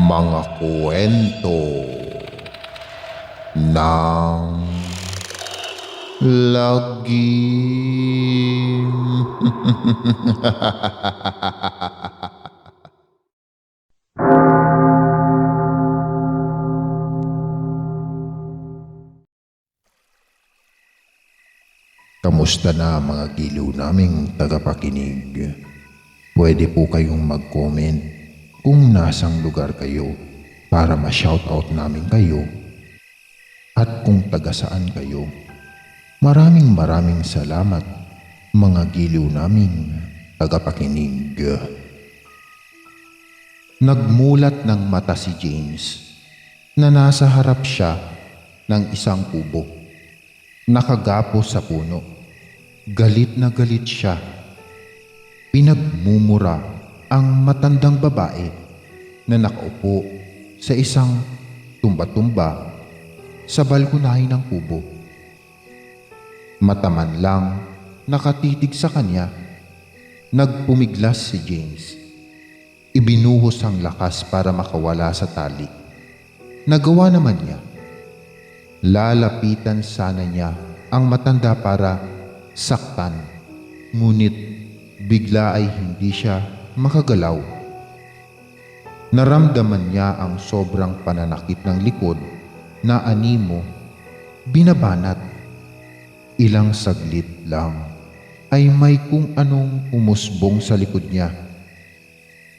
Mga kwento ng lagim. Kamusta na mga giliw naming tagapakinig? Pwede po kayong mag-comment kung nasang lugar kayo para ma-shoutout namin kayo at kung taga saan kayo. Maraming salamat mga giliw naming tagapakinig. Nagmulat ng mata si James na nasa harap siya ng isang kubo. Nakagapos sa puno. Galit na galit siya. Pinagmumura ang matandang babae na nakaupo sa isang tumba-tumba sa balkonahe ng kubo. Mataman lang nakatitig sa kanya. Nagpumiglas si James. Ibinuhos ang lakas para makawala sa tali. Nagawa naman niya. Lalapitan sana niya ang matanda para saktan, ngunit bigla ay hindi siya makagalaw. Naramdaman niya ang sobrang pananakit ng likod na animo binabanat. Ilang saglit lang ay may kung anong umusbong sa likod niya.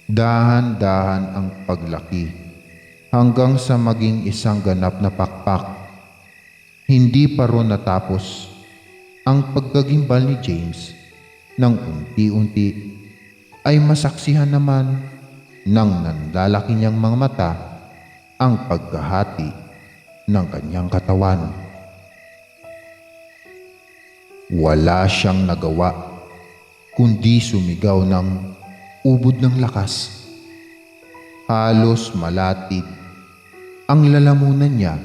Dahan-dahan ang paglaki hanggang sa maging isang ganap na pakpak. Hindi pa ron natapos ang pagkagimbal ni James nang unti-unti ay masaksihan naman ng nanlalaki niyang mga mata ang pagkahati ng kanyang katawan. Wala siyang nagawa kundi sumigaw ng ubod ng lakas. Halos malatid ang lalamunan niya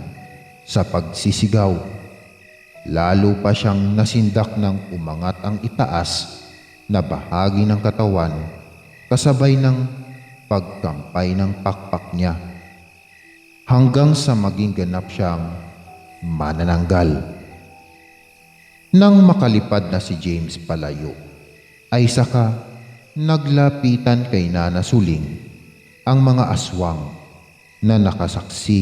sa pagsisigaw. Lalo pa siyang nasindak ng umangat ang itaas na bahagi ng katawan kasabay ng pagkampay ng pakpak niya hanggang sa maging ganap siyang manananggal. Nang makalipad na si James palayo, ay saka naglapitan kay Nana Suling ang mga aswang na nakasaksi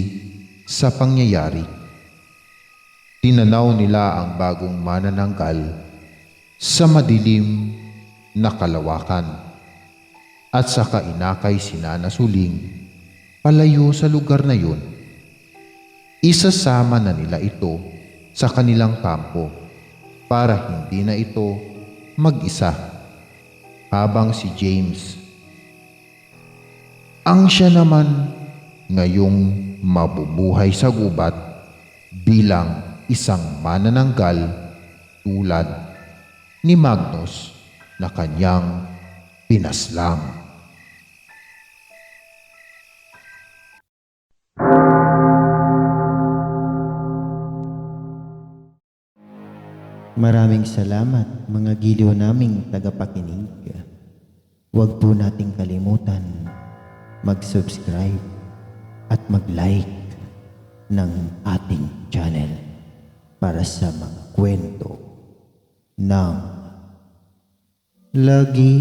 sa pangyayari. Tinanaw nila ang bagong manananggal sa madilim na kalawakan at saka inakay si Nana Suling palayo sa lugar na yun. Isasama na nila ito sa kanilang kampo para hindi na ito mag-isa, habang si James ang siya naman ngayong mabubuhay sa gubat bilang isang manananggal tulad ni Magnus na kanyang pinaslang. Maraming salamat mga giliw naming tagapakinig. Huwag po nating kalimutan mag-subscribe at mag-like ng ating channel para sa mga kwento ng lagi.